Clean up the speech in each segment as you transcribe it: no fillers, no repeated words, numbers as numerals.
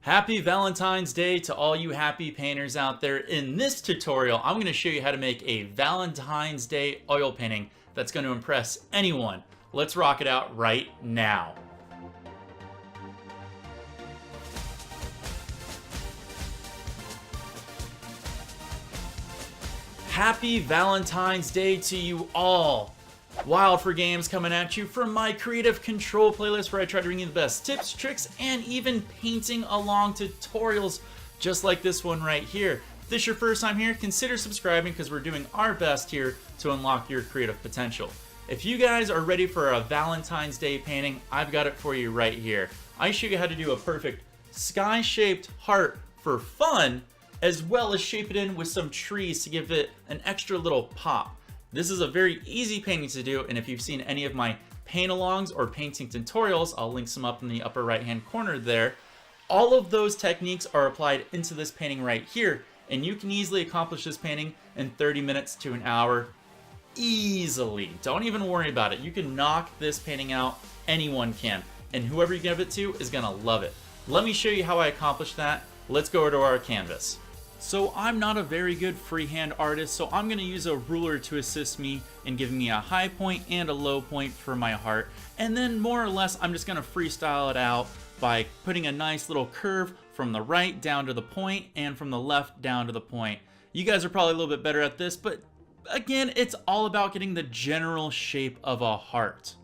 Happy Valentine's Day to all you happy painters out there. In this tutorial, I'm going to show you how to make a Valentine's Day oil painting that's going to impress anyone. Let's rock it out right now. Happy Valentine's Day to you all. Wild for Games coming at you from my Creative Control playlist, where I try to bring you the best tips, tricks, and even painting along tutorials just like this one right here. If this is your first time here, consider subscribing because we're doing our best here to unlock your creative potential. If you guys are ready for a Valentine's Day painting, I've got it for you right here. I show you how to do a perfect sky-shaped heart for fun, as well as shape it in with some trees to give it an extra little pop. This is a very easy painting to do, and if you've seen any of my paint-alongs or painting tutorials, I'll link some up in the upper right-hand corner there. All of those techniques are applied into this painting right here, and you can easily accomplish this painting in 30 minutes to an hour easily. Don't even worry about it. You can knock this painting out. Anyone can, and whoever you give it to is gonna love it. Let me show you how I accomplish that. Let's go to our canvas. So I'm not a very good freehand artist, so I'm going to use a ruler to assist me in giving me a high point and a low point for my heart. And then more or less, I'm just going to freestyle it out by putting a nice little curve from the right down to the point and from the left down to the point. You guys are probably a little bit better at this, but again, it's all about getting the general shape of a heart.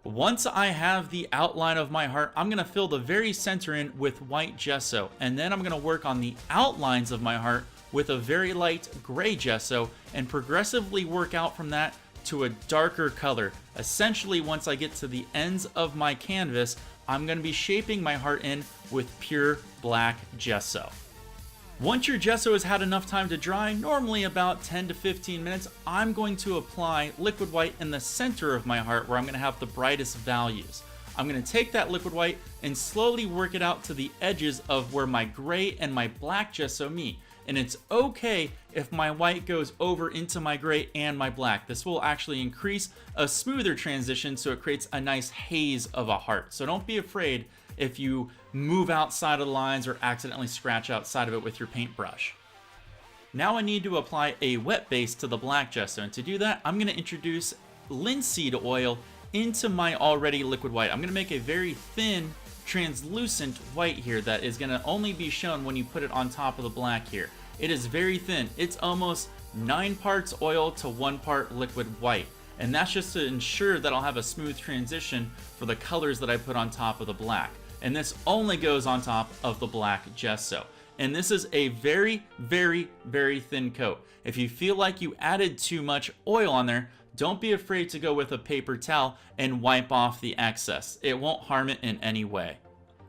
Once I have the outline of my heart, I'm going to fill the very center in with white gesso, and then I'm going to work on the outlines of my heart with a very light gray gesso and progressively work out from that to a darker color. Essentially, once I get to the ends of my canvas, I'm going to be shaping my heart in with pure black gesso. Once your gesso has had enough time to dry, normally about 10 to 15 minutes, I'm going to apply liquid white in the center of my heart where I'm going to have the brightest values. I'm going to take that liquid white and slowly work it out to the edges of where my gray and my black gesso meet. And it's okay if my white goes over into my gray and my black. This will actually increase a smoother transition, so it creates a nice haze of a heart. So don't be afraid if you move outside of the lines or accidentally scratch outside of it with your paintbrush. Now I need to apply a wet base to the black gesso, and to do that, I'm going to introduce linseed oil into my already liquid white. I'm going to make a very thin, translucent white here that is going to only be shown when you put it on top of the black here. It is very thin. It's almost 9 parts oil to 1 part liquid white. And that's just to ensure that I'll have a smooth transition for the colors that I put on top of the black. And this only goes on top of the black gesso. And this is a very, very, very thin coat. If you feel like you added too much oil on there, don't be afraid to go with a paper towel and wipe off the excess. It won't harm it in any way.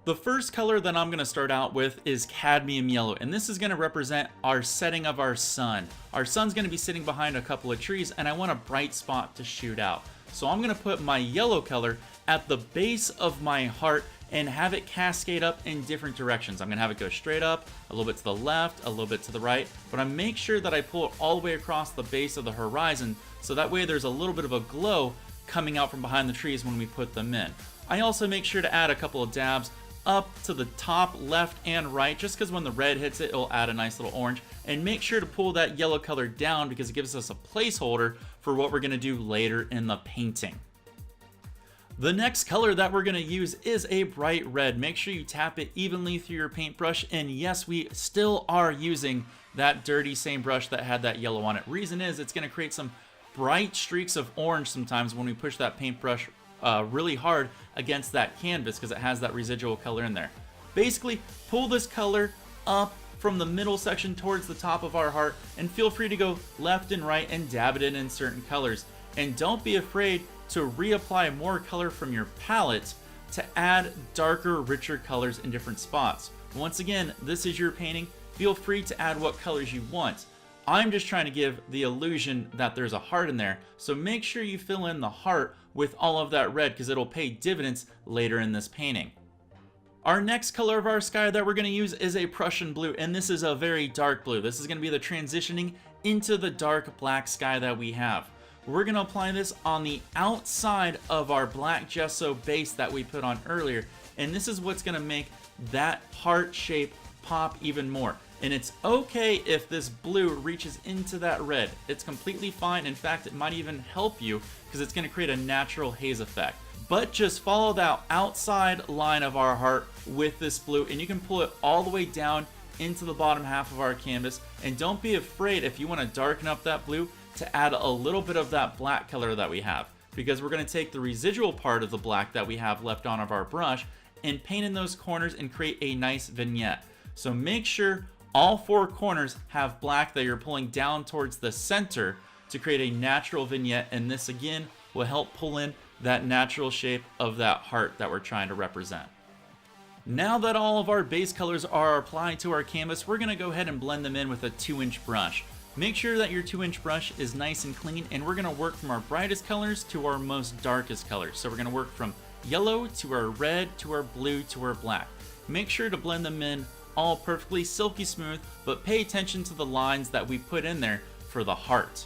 The first color that I'm going to start out with is cadmium yellow, and this is going to represent our setting of our sun. Our sun's going to be sitting behind a couple of trees, and I want a bright spot to shoot out. So I'm going to put my yellow color at the base of my heart and have it cascade up in different directions. I'm going to have it go straight up, a little bit to the left, a little bit to the right, but I make sure that I pull it all the way across the base of the horizon, so that way there's a little bit of a glow coming out from behind the trees when we put them in. I also make sure to add a couple of dabs up to the top left and right, just because when the red hits it, it'll add a nice little orange. And make sure to pull that yellow color down because it gives us a placeholder for what we're going to do later in the painting. The next color that we're going to use is a bright red. Make sure you tap it evenly through your paintbrush, and yes, we still are using that dirty same brush that had that yellow on it. Reason is it's going to create some bright streaks of orange sometimes when we push that paintbrush really hard against that canvas because it has that residual color in there. Basically, pull this color up from the middle section towards the top of our heart, and feel free to go left and right and dab it in certain colors. And don't be afraid to reapply more color from your palette to add darker, richer colors in different spots. Once again, this is your painting. Feel free to add what colors you want. I'm just trying to give the illusion that there's a heart in there, so make sure you fill in the heart with all of that red because it'll pay dividends later in this painting. Our next color of our sky that we're going to use is a Prussian blue, and this is a very dark blue. This is going to be the transitioning into the dark black sky that we have. We're going to apply this on the outside of our black gesso base that we put on earlier, and this is what's going to make that heart shape pop even more. And it's okay if this blue reaches into that red. It's completely fine. In fact, it might even help you because it's going to create a natural haze effect. But just follow that outside line of our heart with this blue, and you can pull it all the way down into the bottom half of our canvas. And don't be afraid, if you want to darken up that blue, to add a little bit of that black color that we have, because we're going to take the residual part of the black that we have left on of our brush and paint in those corners and create a nice vignette. So make sure all 4 corners have black that you're pulling down towards the center to create a natural vignette, and this again will help pull in that natural shape of that heart that we're trying to represent. Now that all of our base colors are applied to our canvas, we're going to go ahead and blend them in with a 2-inch brush. Make sure that your 2-inch brush is nice and clean, and we're going to work from our brightest colors to our most darkest colors. So we're going to work from yellow to our red to our blue to our black. Make sure to blend them in all perfectly silky smooth, but pay attention to the lines that we put in there for the heart.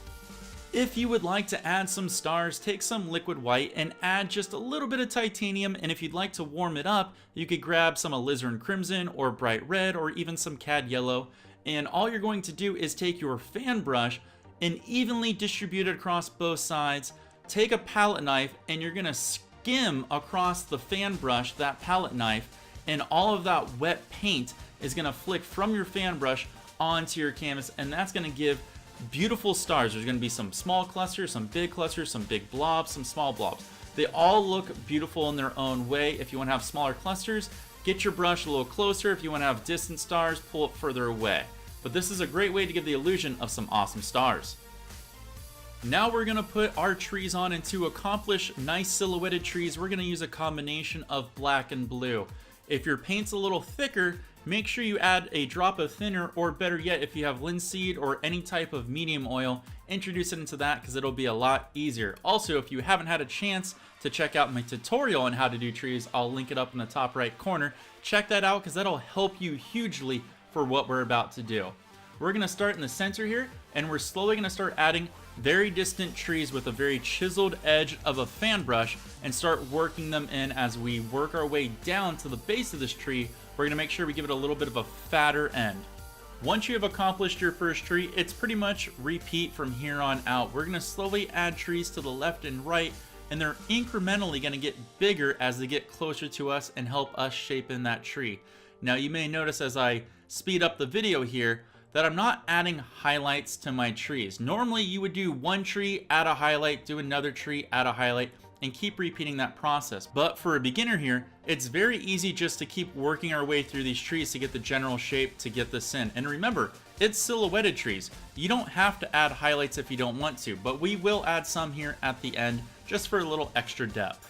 If you would like to add some stars, take some liquid white and add just a little bit of titanium, and if you'd like to warm it up, you could grab some alizarin crimson or bright red or even some cad yellow, and all you're going to do is take your fan brush and evenly distribute it across both sides. Take a palette knife and you're going to skim across the fan brush, that palette knife, and all of that wet paint is going to flick from your fan brush onto your canvas, and that's going to give beautiful stars. There's going to be some small clusters, some big clusters, some big blobs, some small blobs. They all look beautiful in their own way. If you want to have smaller clusters, get your brush a little closer. If you want to have distant stars, pull it further away. But this is a great way to give the illusion of some awesome stars. Now we're going to put our trees on, and to accomplish nice silhouetted trees, we're going to use a combination of black and blue. If your paint's a little thicker, make sure you add a drop of thinner, or better yet, if you have linseed or any type of medium oil, introduce it into that because it'll be a lot easier. Also, if you haven't had a chance to check out my tutorial on how to do trees, I'll link it up in the top right corner. Check that out because that'll help you hugely for what we're about to do. We're going to start in the center here, and we're slowly going to start adding very distant trees with a very chiseled edge of a fan brush and start working them in. As we work our way down to the base of this tree, we're going to make sure we give it a little bit of a fatter end. Once you have accomplished your first tree, it's pretty much repeat from here on out. We're going to slowly add trees to the left and right, and they're incrementally going to get bigger as they get closer to us and help us shape in that tree. Now you may notice as I speed up the video here that I'm not adding highlights to my trees. Normally you would do one tree, add a highlight, do another tree, add a highlight, and keep repeating that process. But for a beginner here, it's very easy just to keep working our way through these trees to get the general shape to get this in. And remember, it's silhouetted trees. You don't have to add highlights if you don't want to, but we will add some here at the end just for a little extra depth.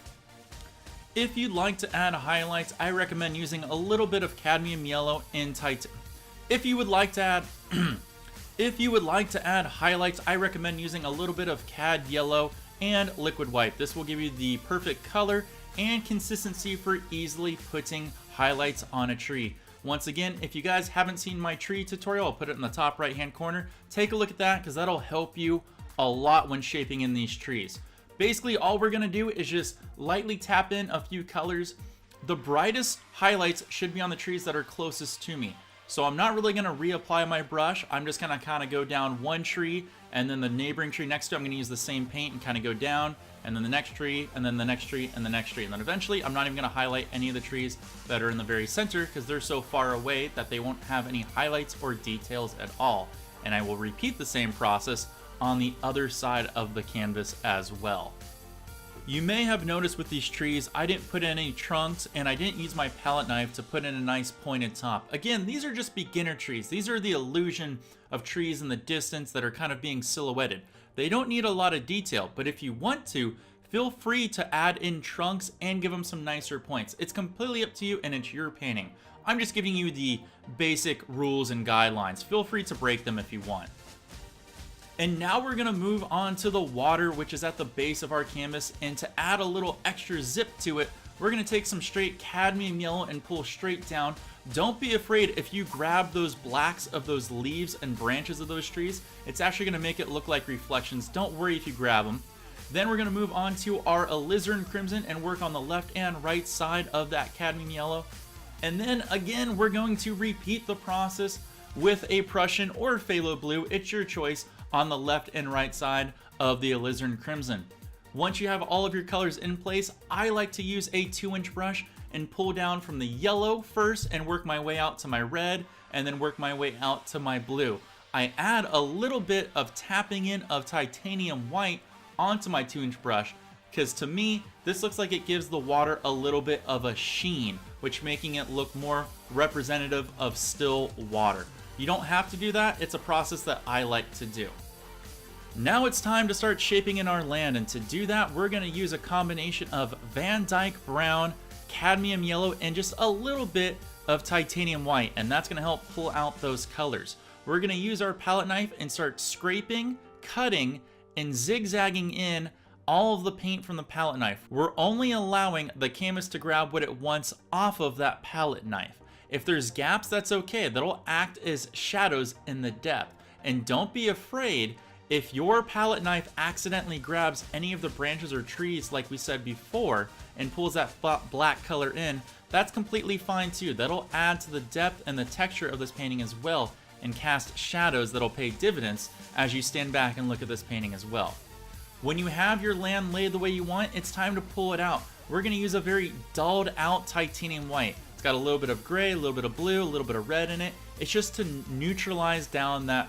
If you'd like to add highlights, I recommend using a little bit of cadmium yellow and titanium. If you would like to add highlights, I recommend using a little bit of cad yellow and liquid white. This will give you the perfect color and consistency for easily putting highlights on a tree. Once again, if you guys haven't seen my tree tutorial, I'll put it in the top right hand corner. Take a look at that because that'll help you a lot when shaping in these trees. Basically, all we're going to do is just lightly tap in a few colors. The brightest highlights should be on the trees that are closest to me. So I'm not really going to reapply my brush. I'm just going to kind of go down one tree, and then the neighboring tree next to it, I'm going to use the same paint and kind of go down, and then the next tree, and then the next tree, and the next tree. And then eventually, I'm not even going to highlight any of the trees that are in the very center because they're so far away that they won't have any highlights or details at all. And I will repeat the same process on the other side of the canvas as well. You may have noticed with these trees, I didn't put in any trunks and I didn't use my palette knife to put in a nice pointed top. Again, these are just beginner trees. These are the illusion of trees in the distance that are kind of being silhouetted. They don't need a lot of detail, but if you want to, feel free to add in trunks and give them some nicer points. It's completely up to you and it's your painting. I'm just giving you the basic rules and guidelines. Feel free to break them if you want. And now we're gonna move on to the water, which is at the base of our canvas, and to add a little extra zip to it, we're gonna take some straight cadmium yellow and pull straight down. Don't be afraid if you grab those blacks of those leaves and branches of those trees, it's actually gonna make it look like reflections. Don't worry if you grab them. Then we're gonna move on to our alizarin crimson and work on the left and right side of that cadmium yellow. And then again, we're going to repeat the process with a Prussian or phthalo blue, it's your choice, on the left and right side of the alizarin crimson. Once you have all of your colors in place, I like to use a 2-inch brush and pull down from the yellow first and work my way out to my red, and then work my way out to my blue. I add a little bit of tapping in of titanium white onto my 2-inch brush, because to me, this looks like it gives the water a little bit of a sheen, which making it look more representative of still water. You don't have to do that, it's a process that I like to do. Now it's time to start shaping in our land, and to do that, we're going to use a combination of Van Dyke brown, cadmium yellow, and just a little bit of titanium white, and that's going to help pull out those colors. We're going to use our palette knife and start scraping, cutting, and zigzagging in all of the paint from the palette knife. We're only allowing the canvas to grab what it wants off of that palette knife. If there's gaps, that's okay. That'll act as shadows in the depth. And don't be afraid if your palette knife accidentally grabs any of the branches or trees, like we said before, and pulls that black color in, that's completely fine too. That'll add to the depth and the texture of this painting as well, and cast shadows that'll pay dividends as you stand back and look at this painting as well. When you have your land laid the way you want, it's time to pull it out. We're going to use a very dulled out titanium white. It's got a little bit of gray, a little bit of blue, a little bit of red in it. It's just to neutralize down that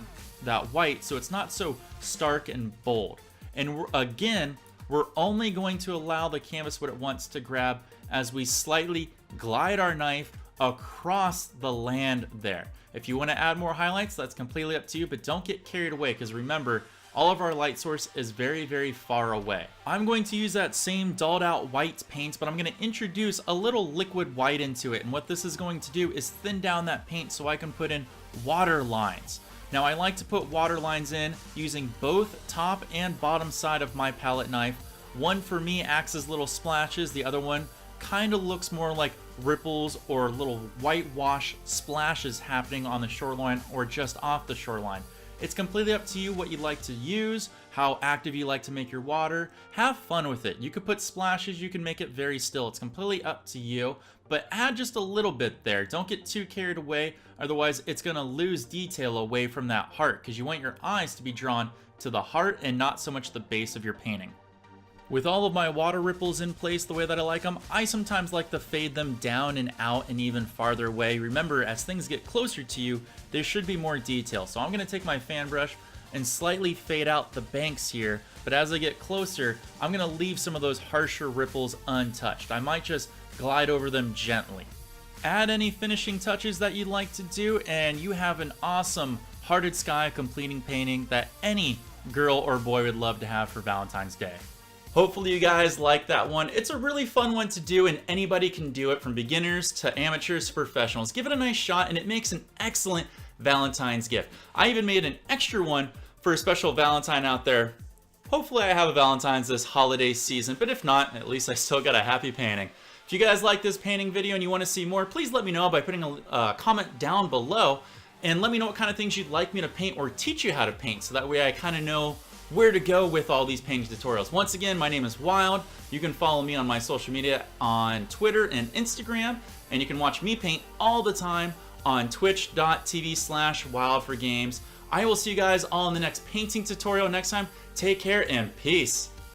white so it's not so stark and bold. And again, we're only going to allow the canvas what it wants to grab as we slightly glide our knife across the land there. If you want to add more highlights, that's completely up to you, but don't get carried away, because remember, all of our light source is very, very far away. I'm going to use that same dulled out white paint, but I'm going to introduce a little liquid white into it. And what this is going to do is thin down that paint so I can put in water lines. Now I like to put water lines in using both top and bottom side of my palette knife. One for me acts as little splashes, the other one kind of looks more like ripples or little whitewash splashes happening on the shoreline or just off the shoreline. It's completely up to you what you like to use, how active you like to make your water. Have fun with it. You could put splashes, you can make it very still. It's completely up to you, but add just a little bit there. Don't get too carried away, otherwise it's gonna lose detail away from that heart, because you want your eyes to be drawn to the heart and not so much the base of your painting. With all of my water ripples in place the way that I like them, I sometimes like to fade them down and out and even farther away. Remember, as things get closer to you, there should be more detail. So I'm going to take my fan brush and slightly fade out the banks here, but as I get closer, I'm going to leave some of those harsher ripples untouched. I might just glide over them gently. Add any finishing touches that you'd like to do, and you have an awesome Hearted Sky completing painting that any girl or boy would love to have for Valentine's Day. Hopefully you guys like that one. It's a really fun one to do, and anybody can do it, from beginners to amateurs to professionals. Give it a nice shot and it makes an excellent Valentine's gift. I even made an extra one for a special Valentine out there. Hopefully I have a Valentine's this holiday season, but if not, at least I still got a happy painting. If you guys like this painting video and you want to see more, please let me know by putting a comment down below, and let me know what kind of things you'd like me to paint or teach you how to paint, so that way I kind of know where to go with all these painting tutorials. Once again, my name is Wild. You can follow me on my social media on Twitter and Instagram, and you can watch me paint all the time on twitch.tv/wildforgames. I will see you guys all in the next painting tutorial next time. Take care and peace.